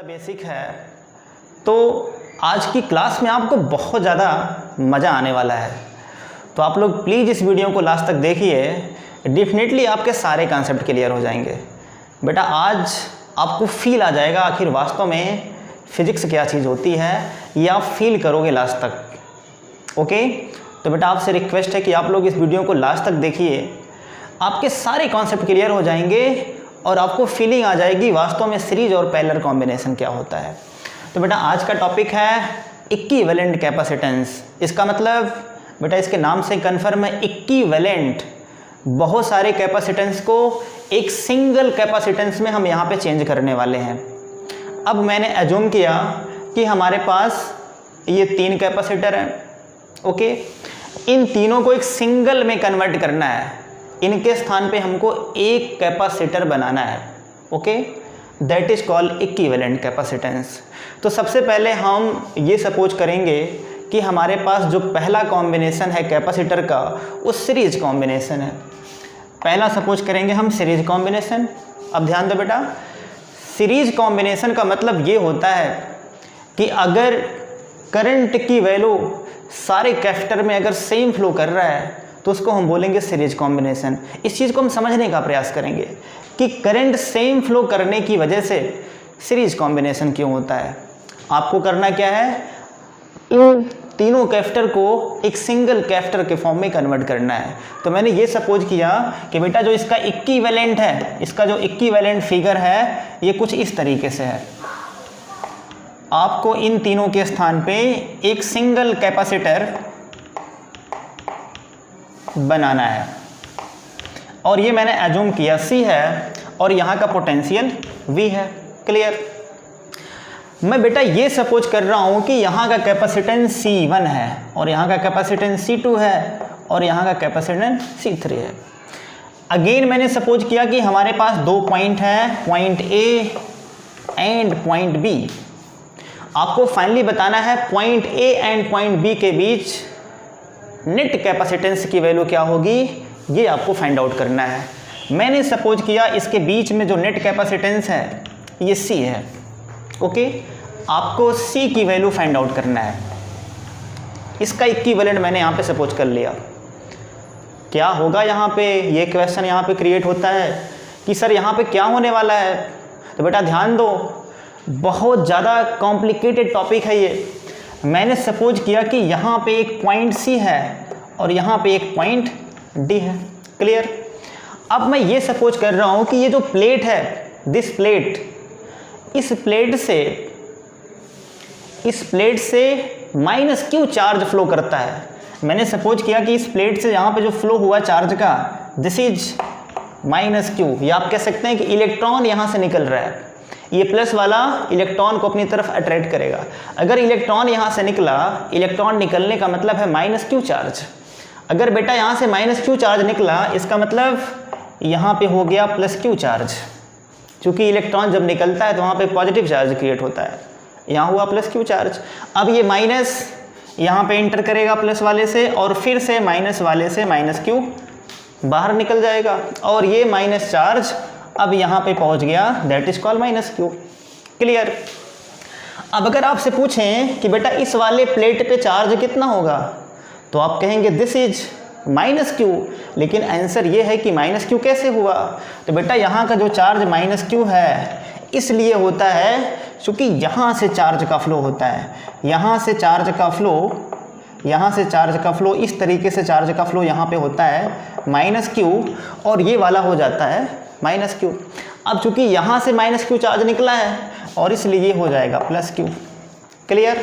Basic है। तो आज की क्लास में आपको बहुत ज़्यादा मज़ा आने वाला है, तो आप लोग प्लीज़ इस वीडियो को लास्ट तक देखिए। डेफिनेटली आपके सारे कॉन्सेप्ट क्लियर हो जाएंगे। बेटा आज आपको फील आ जाएगा आखिर वास्तव में फिजिक्स क्या चीज़ होती है, ये आप फील करोगे लास्ट तक। ओके, तो बेटा आपसे रिक्वेस्ट है कि आप लोग इस वीडियो को लास्ट तक देखिए, आपके सारे कॉन्सेप्ट क्लियर हो जाएंगे और आपको फीलिंग आ जाएगी वास्तव में सीरीज और पैरेलल कॉम्बिनेशन क्या होता है। तो बेटा आज का टॉपिक है इक्विवेलेंट कैपेसिटेंस। इसका मतलब बेटा इसके नाम से कन्फर्म है, इक्विवेलेंट। बहुत सारे कैपेसिटेंस को एक सिंगल कैपेसिटेंस में हम यहाँ पे चेंज करने वाले हैं। अब मैंने एज्यूम किया कि हमारे पास ये 3 कैपेसिटर हैं। ओके, इन तीनों को एक सिंगल में कन्वर्ट करना है। इनके स्थान पे हमको एक कैपेसिटर बनाना है। Okay, that is called equivalent capacitance. तो सबसे पहले हम ये सपोज करेंगे कि हमारे पास जो पहला कॉम्बिनेशन है कैपेसिटर का वो सीरीज कॉम्बिनेशन है। पहला सपोज करेंगे हम सीरीज कॉम्बिनेशन। अब ध्यान दो बेटा, सीरीज कॉम्बिनेशन का मतलब ये होता है कि अगर करंट की वैल्यू सारे कैपेसिटर में अगर सेम फ्लो कर रहा है तो उसको हम बोलेंगे सीरीज कॉम्बिनेशन। इस चीज़ को हम समझने का प्रयास करेंगे कि करंट सेम फ्लो करने की वजह से सीरीज कॉम्बिनेशन क्यों होता है। आपको करना क्या है, इन तीनों कैपेसिटर को एक सिंगल कैपेसिटर के फॉर्म में कन्वर्ट करना है। तो मैंने ये सपोज किया कि बेटा जो इसका इक्विवेलेंट है, इसका जो इक्विवेलेंट फिगर है ये कुछ इस तरीके से है। आपको इन तीनों के स्थान पे एक सिंगल कैपेसिटर बनाना है और ये मैंने एज्यूम किया C है और यहाँ का पोटेंशियल V है। क्लियर। मैं बेटा ये सपोज कर रहा हूँ कि यहाँ का कैपेसिटेंस C1 है और यहाँ का कैपेसिटेंस C2 है और यहाँ का कैपेसिटेंस C3 है। अगेन मैंने सपोज किया कि हमारे पास 2 पॉइंट हैं, point A and point B। आपको फाइनली बताना है point A and point B के बीच नेट कैपेसिटेंस की वैल्यू क्या होगी, ये आपको फाइंड आउट करना है। मैंने सपोज किया इसके बीच में जो नेट कैपेसिटेंस है ये C है। ओके, आपको C की वैल्यू फाइंड आउट करना है। इसका इक्विवेलेंट मैंने यहाँ पे सपोज कर लिया। क्या होगा यहाँ पे, ये क्वेश्चन यहाँ पे क्रिएट होता है कि सर यहाँ पे क्या होने वाला है। तो बेटा ध्यान दो, बहुत ज़्यादा कॉम्प्लिकेटेड टॉपिक है ये। मैंने सपोज किया कि यहाँ पे एक पॉइंट C है और यहाँ पे एक पॉइंट D है। क्लियर। अब मैं ये सपोज कर रहा हूँ कि ये जो प्लेट है, दिस प्लेट, इस प्लेट से माइनस Q चार्ज फ्लो करता है। मैंने सपोज किया कि इस प्लेट से यहाँ पे जो फ्लो हुआ चार्ज का, दिस इज माइनस Q। या आप कह सकते हैं कि इलेक्ट्रॉन यहाँ से निकल रहा है, ये प्लस वाला इलेक्ट्रॉन को अपनी तरफ अट्रैक्ट करेगा। अगर इलेक्ट्रॉन यहाँ से निकला, इलेक्ट्रॉन निकलने का मतलब है माइनस Q चार्ज। अगर बेटा यहाँ से माइनस Q चार्ज निकला, इसका मतलब यहाँ पे हो गया प्लस Q चार्ज। क्योंकि इलेक्ट्रॉन जब निकलता है तो वहाँ पे पॉजिटिव चार्ज क्रिएट होता है, यहाँ हुआ प्लस Q चार्ज। अब ये माइनस यहाँ पे इंटर करेगा प्लस वाले से और फिर से माइनस वाले से माइनस Q बाहर निकल जाएगा और ये माइनस चार्ज अब यहाँ पे पहुँच गया, that is called minus Q। Clear. अब अगर आपसे पूछें कि बेटा इस वाले प्लेट पे चार्ज कितना होगा, तो आप कहेंगे दिस इज माइनस Q। लेकिन आंसर ये है कि माइनस Q कैसे हुआ। तो बेटा यहाँ का जो चार्ज माइनस Q है इसलिए होता है क्योंकि यहाँ से चार्ज का फ्लो होता है। यहाँ से चार्ज का फ्लो इस तरीके से चार्ज का फ्लो यहाँ पे होता है माइनस Q और ये वाला हो जाता है माइनस Q। अब चूंकि यहाँ से माइनस Q चार्ज निकला है और इसलिए ये हो जाएगा प्लस Q। क्लियर।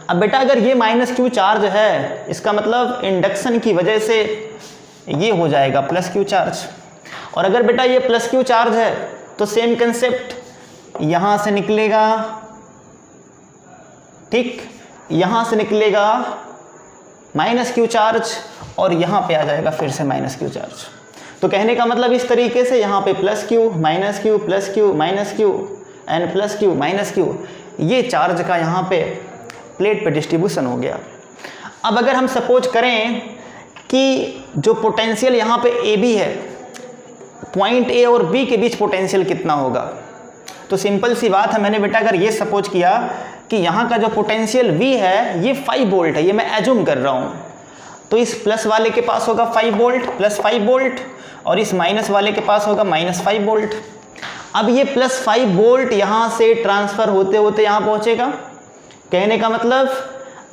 अब बेटा अगर ये माइनस Q चार्ज है, इसका मतलब इंडक्शन की वजह से ये हो जाएगा प्लस Q चार्ज। और अगर बेटा ये प्लस Q चार्ज है तो सेम कंसेप्ट, यहाँ से निकलेगा, ठीक, यहाँ से निकलेगा माइनस Q चार्ज और यहाँ पे आ जाएगा फिर से माइनस Q चार्ज। तो कहने का मतलब इस तरीके से यहाँ पे plus Q minus Q plus Q minus Q and plus Q minus Q, ये चार्ज का यहाँ पे प्लेट पे डिस्ट्रीब्यूशन हो गया। अब अगर हम सपोज करें कि जो पोटेंशियल यहाँ पे AB है, पॉइंट A और B के बीच पोटेंशियल कितना होगा, तो सिंपल सी बात है, मैंने बेटा अगर ये सपोज किया कि यहाँ का जो पोटेंशियल V है ये 5 वोल्ट है, ये मैं एज्यूम कर रहा हूँ, तो इस प्लस वाले के पास होगा 5 वोल्ट प्लस 5 वोल्ट और इस माइनस वाले के पास होगा माइनस 5 वोल्ट। अब ये प्लस 5 वोल्ट यहाँ से ट्रांसफ़र होते होते यहाँ पहुँचेगा। कहने का मतलब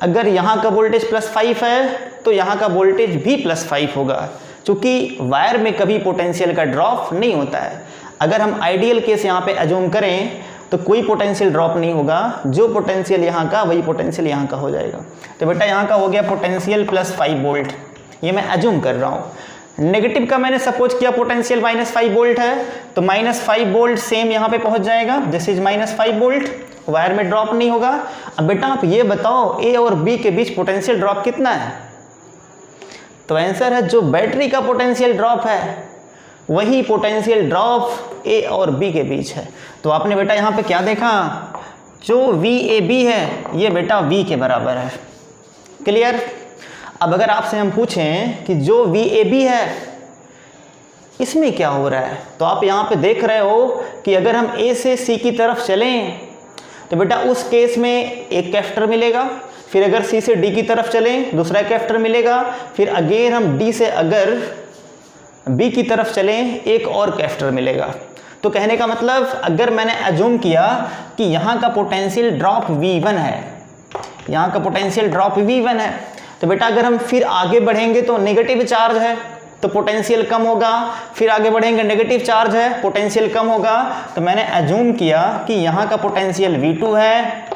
अगर यहाँ का वोल्टेज प्लस 5 है तो यहाँ का वोल्टेज भी प्लस 5 होगा, क्योंकि वायर में कभी पोटेंशियल का ड्रॉप नहीं होता है। अगर हम आइडियल केस यहाँ पे एज्यूम करें तो कोई पोटेंशियल ड्रॉप नहीं होगा, जो पोटेंशियल यहाँ का वही पोटेंशियल यहाँ का हो जाएगा। तो बेटा यहाँ का हो गया पोटेंशियल प्लस 5 वोल्ट, ये मैं एज्यूम कर रहा हूँ। नेगेटिव का मैंने सपोज किया पोटेंशियल माइनस 5 वोल्ट है, तो माइनस 5 वोल्ट सेम यहाँ पे पहुँच जाएगा, this is minus 5 volt, wire में ड्रॉप नहीं होगा। अब बेटा आप ये बताओ ए और बी के बीच पोटेंशियल ड्रॉप कितना है? तो आंसर है जो बैटरी का पोटेंशियल ड्रॉप है वही पोटेंशियल ड्रॉप ए और बी के बीच है। तो आपने बेटा यहाँ पे क्या देखा, जो VAB है ये बेटा V के बराबर है। क्लियर? अब अगर आपसे हम पूछें कि जो VAB है इसमें क्या हो रहा है, तो आप यहाँ पे देख रहे हो कि अगर हम A से C की तरफ चलें तो बेटा उस केस में एक कैपेसिटर मिलेगा, फिर अगर C से D की तरफ चलें दूसरा कैपेसिटर मिलेगा, फिर अगेन हम D से अगर B की तरफ चलें एक और कैपेसिटर मिलेगा। तो कहने का मतलब अगर मैंने एज्यूम किया कि यहाँ का पोटेंशियल ड्रॉप V1 है, यहाँ का पोटेंशियल ड्रॉप V1 है, तो बेटा अगर हम फिर आगे बढ़ेंगे तो नेगेटिव चार्ज है तो पोटेंशियल कम होगा, फिर आगे बढ़ेंगे नेगेटिव चार्ज है पोटेंशियल कम होगा। तो मैंने एज्यूम किया कि यहाँ का पोटेंशियल V2 है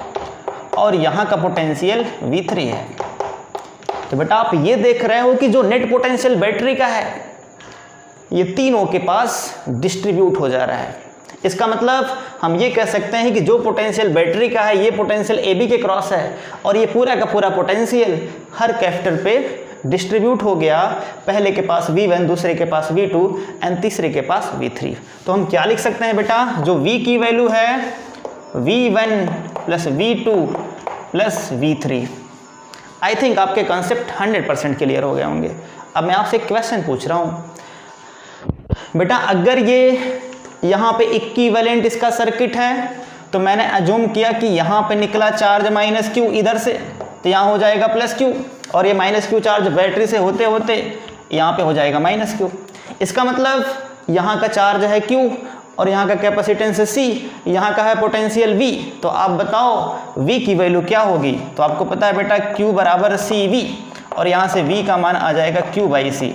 और यहाँ का पोटेंशियल V3 है। तो बेटा आप ये देख रहे हो कि जो नेट पोटेंशियल बैटरी का है ये तीनों के पास डिस्ट्रीब्यूट हो जा रहा है। इसका मतलब हम ये कह सकते हैं कि जो पोटेंशियल बैटरी का है ये पोटेंशियल AB के क्रॉस है और ये पूरा का पूरा पोटेंशियल हर कैपेसिटर पे डिस्ट्रीब्यूट हो गया। पहले के पास V1, दूसरे के पास V2 एंड तीसरे के पास V3। तो हम क्या लिख सकते हैं बेटा, जो V की वैल्यू है V1 plus V2 plus V3। I think आपके कॉन्सेप्ट 100% क्लियर हो गए होंगे। अब मैं आपसे एक क्वेश्चन पूछ रहा हूँ बेटा, अगर ये यहाँ पे इक्विवेलेंट इसका सर्किट है तो मैंने एज्यूम किया कि यहाँ पे निकला चार्ज माइनस Q इधर से, तो यहाँ हो जाएगा प्लस Q और ये माइनस Q चार्ज बैटरी से होते होते यहाँ पे हो जाएगा माइनस Q। इसका मतलब यहाँ का चार्ज है Q और यहाँ का कैपेसिटेंस है C, यहाँ का है पोटेंशियल V। तो आप बताओ V की वैल्यू क्या होगी? तो आपको पता है बेटा Q बराबर CV और यहाँ से V का मान आ जाएगा Q/C।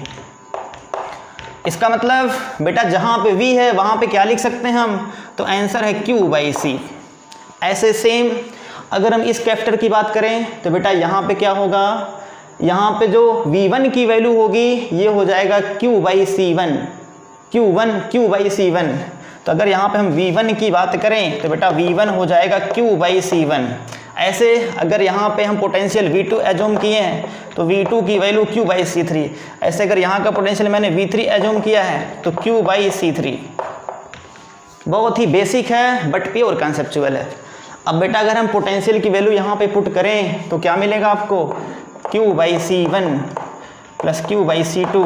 इसका मतलब बेटा जहाँ पे V है वहाँ पे क्या लिख सकते हैं हम? तो आंसर है Q/C। ऐसे सेम अगर हम इस कैपेसिटर की बात करें तो बेटा यहाँ पे क्या होगा, यहाँ पे जो V1 की वैल्यू होगी ये हो जाएगा Q/C1, Q/C1। तो अगर यहाँ पे हम V1 की बात करें तो बेटा V1 हो जाएगा Q/C1। ऐसे अगर यहाँ पे हम पोटेंशियल V2 एज्यूम किए हैं तो V2 की वैल्यू Q/C3। ऐसे अगर यहाँ का पोटेंशियल मैंने V3 एज्यूम किया है तो Q/C3। बहुत ही बेसिक है बट प्योर कंसेप्चुअल है। अब बेटा अगर हम पोटेंशियल की वैल्यू यहाँ पे पुट करें तो क्या मिलेगा आपको? Q/C1 plus Q/C2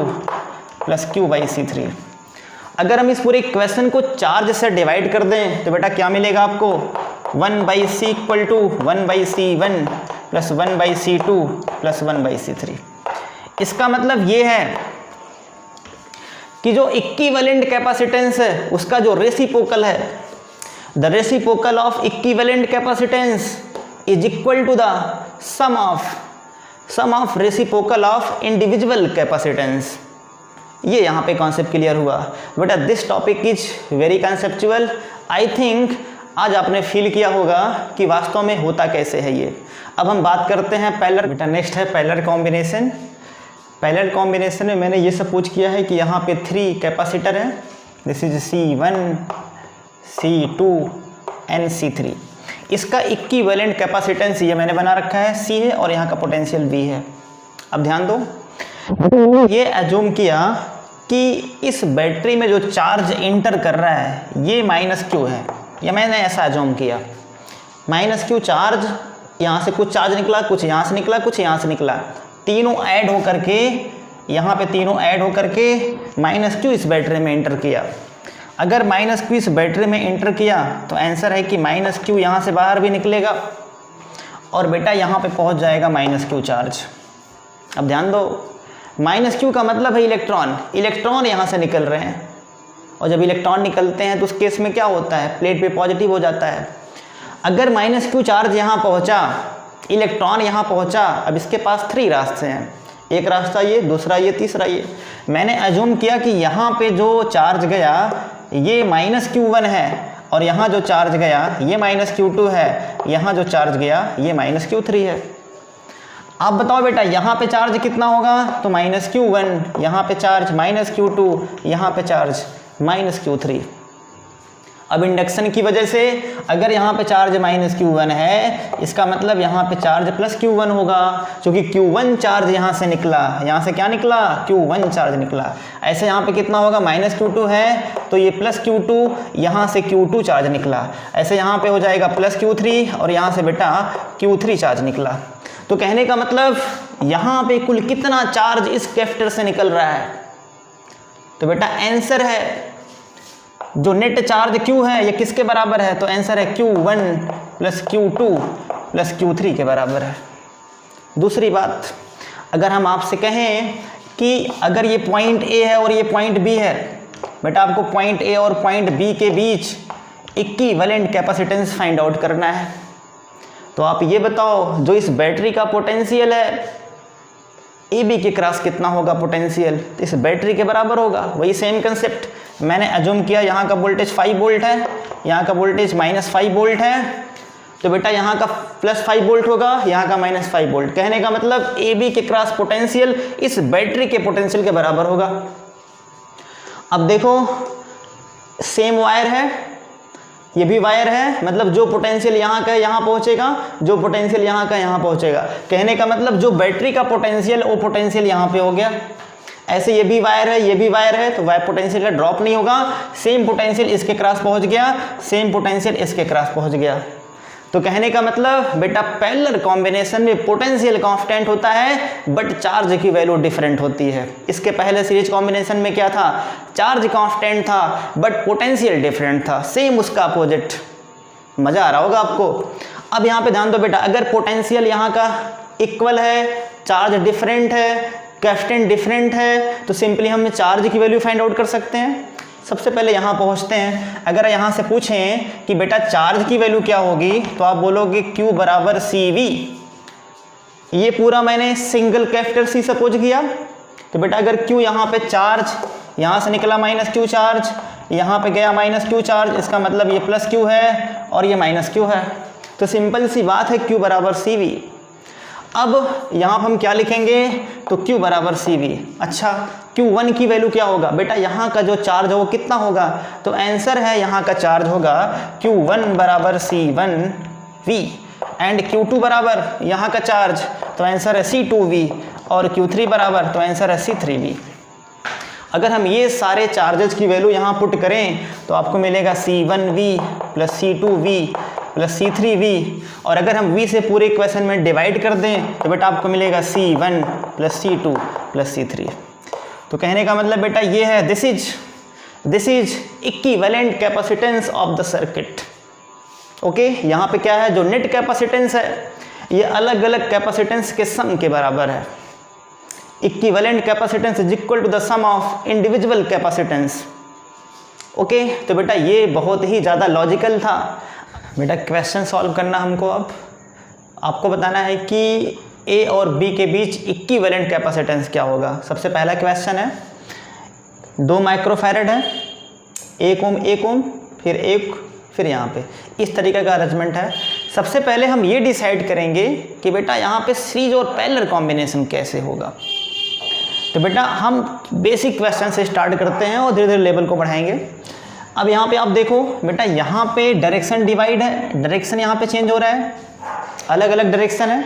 plus Q/C3। अगर हम इस पूरे क्वेश्चन को चार्ज से डिवाइड कर दें तो बेटा क्या मिलेगा आपको? 1/C equal to 1/C1 plus 1/C2 plus 1/C3। इसका मतलब ये है कि जो इक्विवेलेंट कैपेसिटेंस है उसका जो रेसिप्रोकल है, the reciprocal of equivalent capacitance is equal to the sum of reciprocal of individual capacitance. ये यहाँ पे कॉन्सेप्ट क्लियर हुआ बेटा। This topic is very conceptual. I think आज आपने फील किया होगा कि वास्तव में होता कैसे है ये। अब हम बात करते हैं पैरेलल। बेटा नेक्स्ट है पैरेलल कॉम्बिनेशन। पैरेलल कॉम्बिनेशन में मैंने ये सपोज किया है कि यहाँ पे 3 कैपेसिटर है, this is C1, C2 and C3। इसका इक्विवेलेंट कैपेसिटेंस ये मैंने बना रखा है, C है और यहाँ का पोटेंशियल V है। अब ध्यान दो, ये एज्यूम किया कि इस बैटरी में जो चार्ज इंटर कर रहा है ये -Q है, या मैंने ऐसा एज्यूम किया। -Q चार्ज, यहाँ से कुछ चार्ज निकला, कुछ यहाँ से निकला, कुछ यहाँ से निकला, तीनों ऐड होकर के यहाँ पे तीनों ऐड होकर के -Q इस बैटरी में इंटर किया। अगर माइनस क्यू इस बैटरी में एंटर किया तो आंसर है कि माइनस क्यू यहाँ से बाहर भी निकलेगा और बेटा यहाँ पे पहुँच जाएगा माइनस क्यू चार्ज। अब ध्यान दो, माइनस क्यू का मतलब है इलेक्ट्रॉन, इलेक्ट्रॉन यहाँ से निकल रहे हैं और जब इलेक्ट्रॉन निकलते हैं तो उस केस में क्या होता है, प्लेट पे पॉजिटिव हो जाता है। अगर माइनस क्यू चार्ज यहाँ पहुँचा, इलेक्ट्रॉन यहाँ पहुँचा, अब इसके पास 3 रास्ते हैं, एक रास्ता ये, दूसरा ये, तीसरा ये। मैंने अज्यूम किया कि यहाँ पे जो चार्ज गया ये माइनस Q1 है और यहाँ जो चार्ज गया ये माइनस Q2 है, यहाँ जो चार्ज गया ये माइनस Q3 है। आप बताओ बेटा यहाँ पे चार्ज कितना होगा, तो माइनस Q1, यहाँ पे चार्ज माइनस Q2, यहाँ पे चार्ज माइनस Q3। अब इंडक्शन की वजह से अगर यहाँ पे चार्ज माइनस Q1 है, इसका मतलब यहाँ पे चार्ज प्लस Q1 होगा, क्योंकि Q1 चार्ज यहाँ से निकला, यहाँ से क्या निकला, Q1 चार्ज निकला। ऐसे यहाँ पे कितना होगा, माइनस Q2 है तो ये प्लस Q2, यहाँ से Q2 चार्ज निकला। ऐसे यहाँ पे हो जाएगा प्लस Q3 और यहाँ से बेटा Q3 चार्ज निकला। तो कहने का मतलब यहाँ पे कुल कितना चार्ज इस कैपेसिटर से निकल रहा है, तो बेटा आंसर है जो नेट चार्ज Q है ये किसके बराबर है, तो आंसर है Q1 plus Q2 plus Q3 के बराबर है। दूसरी बात, अगर हम आपसे कहें कि अगर ये पॉइंट A है और ये पॉइंट B है, बेटा आपको पॉइंट A और पॉइंट B के बीच इक्विवेलेंट कैपेसिटेंस फाइंड आउट करना है, तो आप ये बताओ जो इस बैटरी का पोटेंशियल है AB के क्रॉस कितना होगा पोटेंशियल, तो इस बैटरी के बराबर होगा। वही सेम कंसेप्ट, मैंने अज्यूम किया यहाँ का वोल्टेज 5 वोल्ट है, यहाँ का वोल्टेज -5 वोल्ट है, तो बेटा यहाँ का +5 वोल्ट होगा, यहाँ का -5 वोल्ट। कहने का मतलब AB के क्रॉस पोटेंशियल इस बैटरी के पोटेंशियल के बराबर होगा। अब देखो सेम वायर है, ये भी वायर है, मतलब जो पोटेंशियल यहाँ का यहाँ पहुँचेगा, जो पोटेंशियल यहाँ का यहाँ पहुँचेगा। कहने का मतलब जो बैटरी का पोटेंशियल वो पोटेंशियल यहाँ पे हो गया। ऐसे ये भी वायर है, ये भी वायर है, तो वायर पोटेंशियल का ड्रॉप नहीं होगा, सेम पोटेंशियल इसके क्रॉस पहुँच गया, सेम पोटेंशियल इसके क्रॉस पहुँच गया। तो कहने का मतलब बेटा पैरेलल कॉम्बिनेशन में पोटेंशियल कांस्टेंट होता है बट चार्ज की वैल्यू डिफरेंट होती है। इसके पहले सीरीज कॉम्बिनेशन में क्या था, चार्ज कांस्टेंट था बट पोटेंशियल डिफरेंट था, सेम उसका अपोजिट। मज़ा आ रहा होगा आपको। अब यहाँ पे ध्यान दो बेटा, अगर पोटेंशियल यहाँ का इक्वल है, चार्ज डिफरेंट है, कैपेसिटेंस डिफरेंट है, तो सिंपली हम चार्ज की वैल्यू फाइंड आउट कर सकते हैं। सबसे पहले यहाँ पहुँचते हैं। अगर यहाँ से पूछें कि बेटा चार्ज की वैल्यू क्या होगी, तो आप बोलोगे Q बराबर CV। ये पूरा मैंने सिंगल कैपिटल C सपोज किया, तो बेटा अगर Q यहाँ पे चार्ज, यहाँ से निकला -Q चार्ज, यहाँ पे गया -Q चार्ज, इसका मतलब ये +Q है और ये -Q है। तो सिंपल सी बात है Q बराबर CV। अब यहाँ पर हम क्या लिखेंगे, तो Q बराबर CV। अच्छा Q1 की वैल्यू क्या होगा, बेटा यहाँ का जो चार्ज है वो कितना होगा, तो आंसर है यहाँ का चार्ज होगा Q1 बराबर C1V एंड Q2 बराबर यहाँ का चार्ज, तो आंसर है C2V और Q3 बराबर, तो आंसर है C3V। अगर हम ये सारे चार्जेस की वैल्यू यहाँ पुट करें तो आपको मिलेगा C1V plus C2V plus C3V, और अगर हम V से पूरे इक्वेशन में डिवाइड कर दें तो बेटा आपको मिलेगा C1 plus C2 plus C3। तो कहने का मतलब बेटा ये है, this is equivalent capacitance of the circuit. Okay, यहाँ पे क्या है, जो नेट कैपेसिटेंस है ये अलग अलग कैपेसिटेंस के सम के बराबर है। Equivalent capacitance is equal to the sum of individual capacitance. Okay, तो बेटा ये बहुत ही ज़्यादा लॉजिकल था। बेटा क्वेश्चन सॉल्व करना हमको, अब आपको बताना है कि A और B के बीच इक्विवेलेंट कैपेसिटेंस क्या होगा। सबसे पहला क्वेश्चन है, 2 माइक्रोफैरड है, 1 ओम, फिर 1, फिर यहाँ पे इस तरीके का अरेंजमेंट है। सबसे पहले हम ये डिसाइड करेंगे कि बेटा यहाँ पे सीरीज और पैरेलल कॉम्बिनेशन कैसे होगा। तो बेटा हम बेसिक क्वेश्चन से स्टार्ट करते हैं और धीरे धीरे लेवल को बढ़ाएंगे। अब यहाँ पे आप देखो बेटा, यहाँ पे डायरेक्शन डिवाइड है, डायरेक्शन यहाँ पे चेंज हो रहा है, अलग अलग डायरेक्शन है।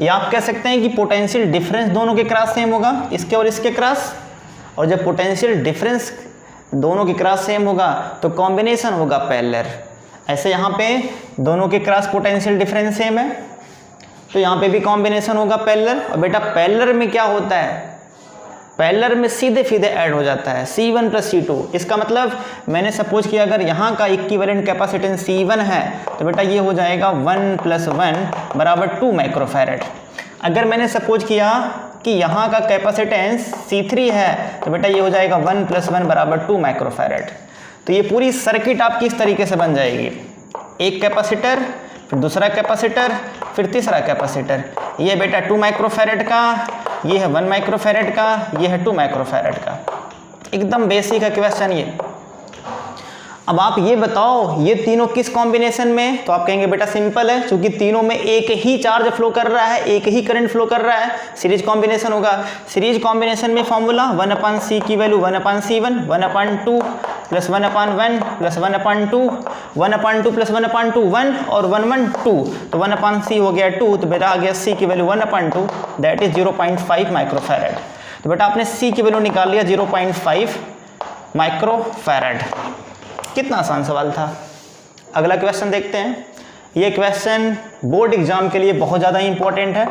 या आप कह सकते हैं कि पोटेंशियल डिफरेंस दोनों के क्रॉस सेम होगा, इसके और इसके क्रॉस, और जब पोटेंशियल डिफरेंस दोनों के क्रॉस सेम होगा तो कॉम्बिनेशन होगा पैरेलल। ऐसे यहाँ पे दोनों के क्रॉस पोटेंशियल डिफरेंस सेम है तो यहाँ पे भी कॉम्बिनेशन होगा पैरेलल। और बेटा पैरेलल में क्या होता है, पैरेलल में सीधे सीधे ऐड हो जाता है C1 प्लस C2। इसका मतलब मैंने सपोज किया अगर यहाँ का इक्विवेलेंट कैपेसिटेंस C1 है तो बेटा ये हो जाएगा 1 + 1 बराबर 2 माइक्रोफैरड। अगर मैंने सपोज किया कि यहाँ का कैपेसिटेंस C3 है तो बेटा ये हो जाएगा 1 + 1 बराबर 2 माइक्रोफैरड। तो ये पूरी सर्किट आपकी इस तरीके से बन जाएगी, एक कैपेसिटर, फिर दूसरा कैपेसिटर, फिर तीसरा कैपेसिटर। ये बेटा 2 माइक्रोफैरड का, ये है 1 माइक्रोफैरड का, ये है 2 माइक्रोफैरड का। एकदम बेसिक है क्वेश्चन ये। अब आप ये बताओ ये तीनों किस कॉम्बिनेशन में, तो आप कहेंगे बेटा सिंपल है, क्योंकि तीनों में एक ही चार्ज फ्लो कर रहा है, एक ही करंट फ्लो कर रहा है, सीरीज कॉम्बिनेशन होगा। सीरीज कॉम्बिनेशन में फॉर्मूला 1/c की वैल्यू 1/C1, 1/2 + 1/1 + 1/2, 1/2 + 1/2 1 और 1/2, तो 1/c हो गया 2, तो बेटा आ गया c की वैल्यू 1/2 दैट इज 0.5 माइक्रोफैरड। तो बेटा आपने c की वैल्यू निकाल लिया 0.5 माइक्रोफैरड। कितना आसान सवाल था। अगला क्वेश्चन देखते हैं। ये क्वेश्चन बोर्ड एग्जाम के लिए बहुत ज़्यादा इंपॉर्टेंट है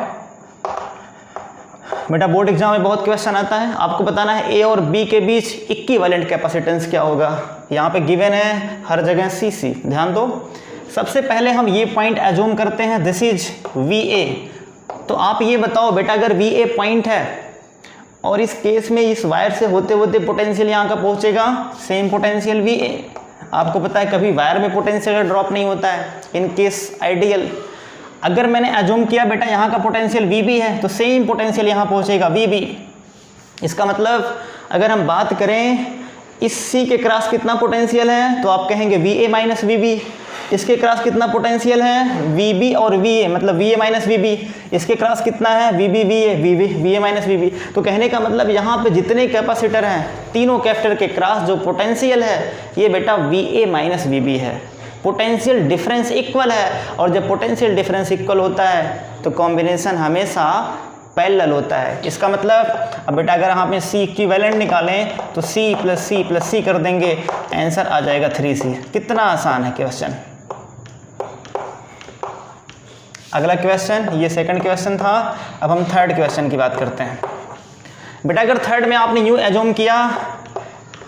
बेटा। बोर्ड एग्जाम में बहुत क्वेश्चन आता है, आपको बताना है ए और बी के बीच इक्विवेलेंट कैपेसिटेंस क्या होगा। यहाँ पे गिवन है हर जगह CC। ध्यान दो, सबसे पहले हम ये पॉइंट एज्यूम करते हैं दिस इज VA। तो आप ये बताओ बेटा अगर VA पॉइंट है और इस केस में इस वायर से होते होते पोटेंशियल यहाँ का पहुँचेगा सेम पोटेंशियल VA। आपको पता है कभी वायर में पोटेंशियल ड्रॉप नहीं होता है इन केस आइडियल। अगर मैंने एज्यूम किया बेटा यहाँ का पोटेंशियल VB है तो सेम पोटेंशियल यहाँ पहुँचेगा VB। इसका मतलब अगर हम बात करें इस C के क्रॉस कितना पोटेंशियल है तो आप कहेंगे VA माइनस VB। इसके क्रॉस कितना पोटेंशियल है VB और VA, मतलब VA माइनस VB। इसके क्रॉस कितना है VB VA, VA minus VB। तो कहने का मतलब यहाँ पे जितने कैपेसिटर हैं तीनों कैपेसिटर के क्रॉस जो पोटेंशियल है ये बेटा VA माइनस VB है। पोटेंशियल डिफरेंस इक्वल है और जब पोटेंशियल डिफरेंस इक्वल होता है तो कॉम्बिनेशन हमेशा पैरेलल होता है। इसका मतलब अब बेटा अगर हम अपने C इक्विवेलेंट निकालें तो C + C + C कर देंगे, आंसर आ जाएगा 3C। कितना आसान है क्वेश्चन। अगला क्वेश्चन, ये सेकंड क्वेश्चन था। अब हम थर्ड क्वेश्चन की बात करते हैं। बेटा अगर थर्ड में आपने यूँ एज्यूम किया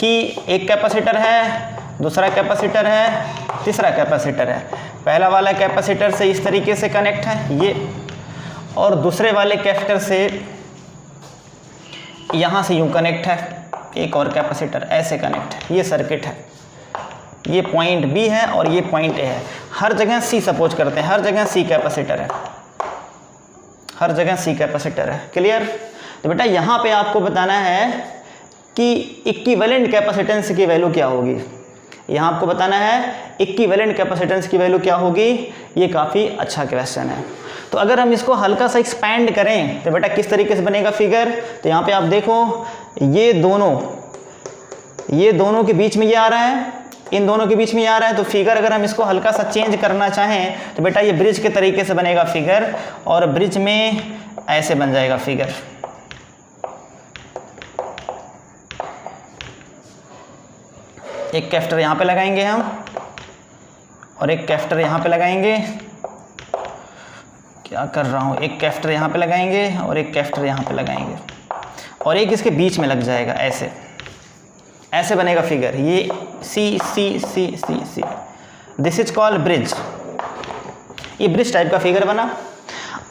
कि एक कैपेसिटर है, दूसरा कैपेसिटर है, तीसरा कैपेसिटर है। पहला वाला कैपेसिटर से इस तरीके से कनेक्ट है ये, और दूसरे वाले कैपेसिटर से यहाँ से यूँ कनेक्ट है, एक और कैपेसिटर ऐसे कनेक्ट है। ये सर्किट है, ये पॉइंट B है और ये पॉइंट A है। हर जगह C सपोज करते हैं, हर जगह C कैपेसिटर है, हर जगह C कैपेसिटर है। क्लियर। तो बेटा यहाँ पे आपको बताना है कि इक्विवेलेंट कैपेसिटेंस की वैल्यू क्या होगी। यहाँ आपको बताना है इक्विवेलेंट कैपेसिटेंस की वैल्यू क्या होगी। ये काफ़ी अच्छा क्वेश्चन है। तो अगर हम इसको हल्का सा एक्सपैंड करें तो बेटा किस तरीके से बनेगा फिगर। तो यहाँ पे आप देखो ये दोनों के बीच में ये आ रहा है, इन दोनों के बीच में आ रहा है। तो फिगर अगर हम इसको हल्का सा चेंज करना चाहें तो बेटा ये ब्रिज के तरीके से बनेगा फिगर, और ब्रिज में ऐसे बन जाएगा फिगर। एक कैपेसिटर यहाँ पे लगाएंगे हम और एक कैपेसिटर यहाँ पे लगाएंगे। क्या कर रहा हूँ, एक कैपेसिटर यहाँ पे लगाएंगे और एक कैपेसिटर यहाँ पे लगाएंगे और एक इसके बीच में लग जाएगा, ऐसे ऐसे बनेगा फिगर। ये C C C C C, this is called bridge. ये ब्रिज टाइप का फिगर बना।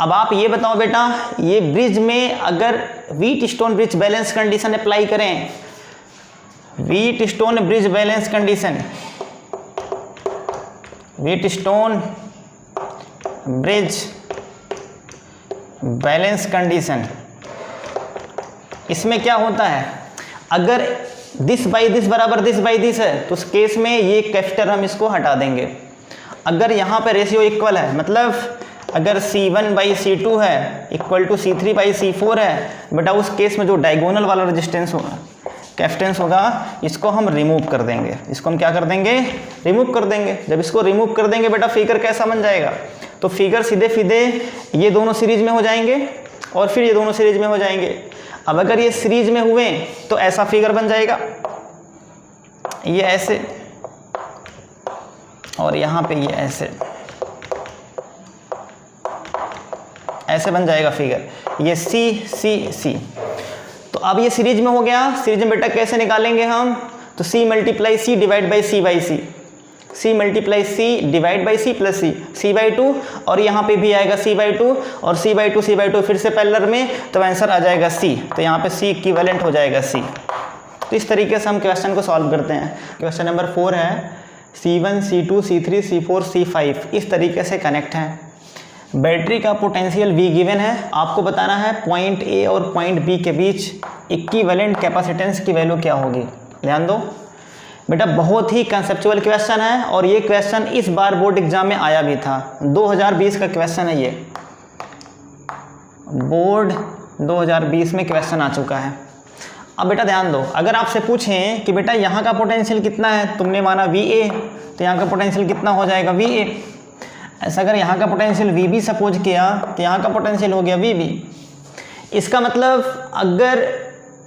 अब आप ये बताओ बेटा ये ब्रिज में अगर Wheatstone bridge balance condition apply करें, Wheatstone bridge balance condition, Wheatstone bridge balance condition, इसमें क्या होता है अगर दिस बाई दिस बराबर दिस बाई दिस है तो उस केस में ये कैपेसिटर हम इसको हटा देंगे। अगर यहाँ पे रेशियो इक्वल है, मतलब अगर C1/C2 है इक्वल टू C3/C4 है, बेटा उस केस में जो डायगोनल वाला रेजिस्टेंस होगा, कैपेसिटेंस होगा, इसको हम रिमूव कर देंगे। इसको हम क्या कर देंगे, रिमूव कर देंगे। जब इसको रिमूव कर देंगे बेटा फिगर कैसा बन जाएगा, तो फिगर सीधे सीधे ये दोनों सीरीज में हो जाएंगे और फिर ये दोनों सीरीज में हो जाएंगे। अब अगर ये सीरीज में हुए तो ऐसा फिगर बन जाएगा, ये ऐसे और यहाँ पे ये ऐसे, ऐसे बन जाएगा फिगर। ये C C C। तो अब ये सीरीज में हो गया। सीरीज में बेटा कैसे निकालेंगे हम, तो c multiply C divide by C by C, c multiply C divide by C plus C, c/2, और यहाँ पे भी आएगा c/2 और c/2 फिर से पैरेलल में, तो आंसर आ जाएगा c। तो यहाँ पे c इक्विवेलेंट हो जाएगा c। तो इस तरीके से हम क्वेश्चन को सॉल्व करते हैं। क्वेश्चन नंबर 4 है C1 C2 C3 C4 C5 इस तरीके से कनेक्ट हैं। बैटरी का पोटेंशियल V गिवन है, आपको बताना है पॉइंट A और पॉइंट B के बीच इक्विवेलेंट कैपेसिटेंस की वैल्यू क्या होगी। ध्यान दो बेटा, बहुत ही कंसेप्चुअल क्वेश्चन है और ये क्वेश्चन इस बार बोर्ड एग्जाम में आया भी था। 2020 का क्वेश्चन है ये, बोर्ड 2020 में क्वेश्चन आ चुका है। अब बेटा ध्यान दो, अगर आपसे पूछें कि बेटा यहाँ का पोटेंशियल कितना है, तुमने माना VA, तो यहाँ का पोटेंशियल कितना हो जाएगा VA। ऐसा अगर यहाँ का पोटेंशियल VB सपोज किया तो यहाँ का पोटेंशियल हो गया VB। इसका मतलब अगर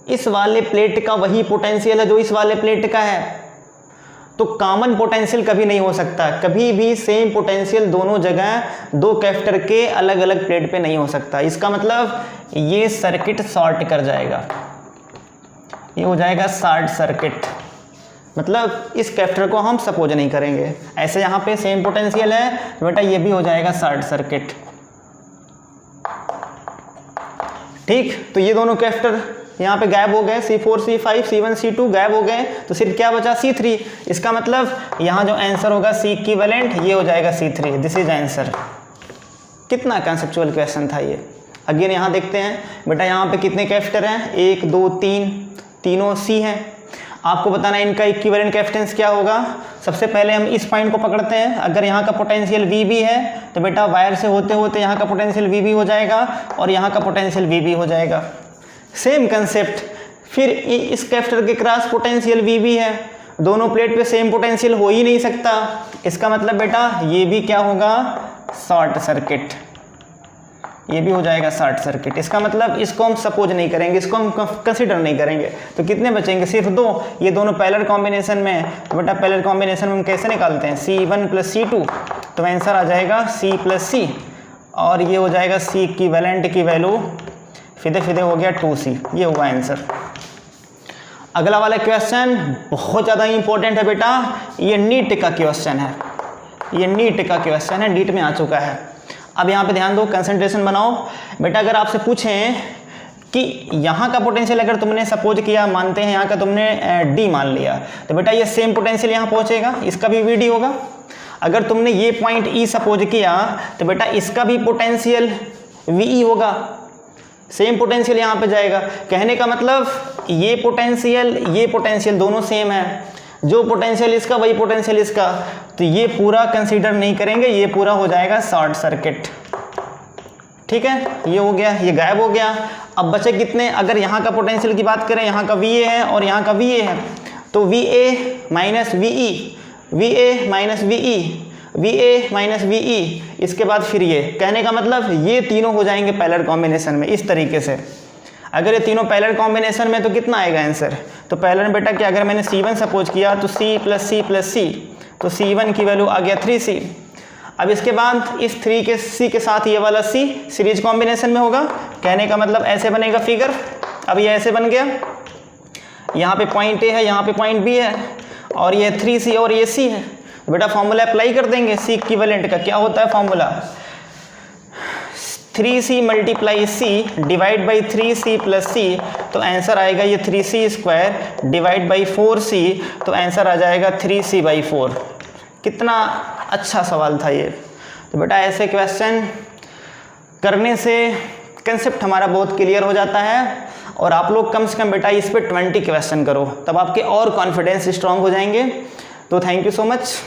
इस वाले प्लेट का वही पोटेंशियल है जो इस वाले प्लेट का है, तो कॉमन पोटेंशियल कभी नहीं हो सकता। कभी भी सेम पोटेंशियल दोनों जगह दो कैपेसिटर के अलग अलग प्लेट पे नहीं हो सकता। इसका मतलब ये सर्किट शॉर्ट कर जाएगा, ये हो जाएगा शॉर्ट सर्किट। मतलब इस कैपेसिटर को हम सपोज नहीं करेंगे। ऐसे यहाँ पे सेम पोटेंशियल है तो बेटा ये भी हो जाएगा शॉर्ट सर्किट। ठीक, तो ये दोनों कैपेसिटर यहाँ पे गायब हो गए, C4 C5 C1 C2 गायब हो गए, तो सिर्फ क्या बचा C3। इसका मतलब यहाँ जो आंसर होगा C इक्विवेलेंट, ये हो जाएगा C3। This is answer. कितना कंसेप्चुअल क्वेश्चन था ये। अगेन यहाँ देखते हैं बेटा, यहाँ पे कितने कैपेसिटर हैं, 1 2 3, तीनों C हैं। आपको बताना है इनका इक्विवेलेंट कैपेसिटेंस क्या होगा। सबसे पहले हम इस पॉइंट को पकड़ते हैं। अगर यहाँ का पोटेंशियल VB है तो बेटा वायर से होते होते यहाँ का पोटेंशियल VB हो जाएगा और यहाँ का पोटेंशियल VB हो जाएगा। Same concept. फिर इस कैपेसिटर के क्रॉस पोटेंशियल VB है, दोनों प्लेट पे सेम पोटेंशियल हो ही नहीं सकता। इसका मतलब बेटा ये भी क्या होगा, शॉर्ट सर्किट। ये भी हो जाएगा शॉर्ट सर्किट। इसका मतलब इसको हम सपोज नहीं करेंगे, इसको हम कंसीडर नहीं करेंगे। तो कितने बचेंगे, सिर्फ 2। ये दोनों पैरेलल कॉम्बिनेशन में, तो बेटा पैरेलल कॉम्बिनेशन में हम कैसे निकालते हैं, C1 + C2, तो आंसर आ जाएगा C + C, और ये हो जाएगा C इक्विवेलेंट की वैल्यू फिदे फिदे हो गया 2C। ये हुआ आंसर। अगला वाला क्वेश्चन बहुत ज़्यादा इंपॉर्टेंट है बेटा, ये नीट का क्वेश्चन है, ये नीट का क्वेश्चन है, नीट में आ चुका है। अब यहाँ पे ध्यान दो, कंसंट्रेशन बनाओ बेटा। अगर आपसे पूछें कि यहाँ का पोटेंशियल अगर तुमने सपोज किया, मानते हैं यहाँ का तुमने D मान लिया, तो बेटा ये सेम पोटेंशियल यहाँ पहुँचेगा, इसका भी VD होगा। अगर तुमने ये पॉइंट E सपोज किया तो बेटा इसका भी पोटेंशियल VE होगा, सेम पोटेंशियल यहाँ पे जाएगा। कहने का मतलब ये पोटेंशियल दोनों सेम है, जो पोटेंशियल इसका वही पोटेंशियल इसका, तो ये पूरा कंसीडर नहीं करेंगे, ये पूरा हो जाएगा शॉर्ट सर्किट। ठीक है, ये हो गया, ये गायब हो गया। अब बचे कितने, अगर यहाँ का पोटेंशियल की बात करें, यहाँ का VA है और यहाँ का VA है, तो VA minus VE, VA minus VE, VA minus VE, इसके बाद फिर ये। कहने का मतलब ये तीनों हो जाएंगे पैरेलल कॉम्बिनेशन में इस तरीके से। अगर ये तीनों पैरेलल कॉम्बिनेशन में तो कितना आएगा आंसर, तो पैरेलल में बेटा कि अगर मैंने C1 सपोज किया तो C + C + C, तो C1 की वैल्यू आ गया 3C। अब इसके बाद इस 3 के C के साथ ये वाला C सीरीज कॉम्बिनेशन में होगा। कहने का मतलब ऐसे बनेगा फिगर। अब ये ऐसे बन गया, यहाँ पे पॉइंट A है, यहाँ पे पॉइंट B है, और ये 3C और ये C है। बेटा फॉर्मूला अप्लाई कर देंगे C इक्विवेलेंट का। क्या होता है formula, 3C × C divide by 3C + C, तो आंसर आएगा ये 3C² डिवाइड बाई 4C, तो आंसर आ जाएगा 3C/4। कितना अच्छा सवाल था ये। तो बेटा ऐसे क्वेश्चन करने से कंसेप्ट हमारा बहुत क्लियर हो जाता है, और आप लोग कम से कम बेटा इस पे 20 क्वेश्चन करो, तब आपके और कॉन्फिडेंस स्ट्रांग हो जाएंगे। तो थैंक यू सो मच।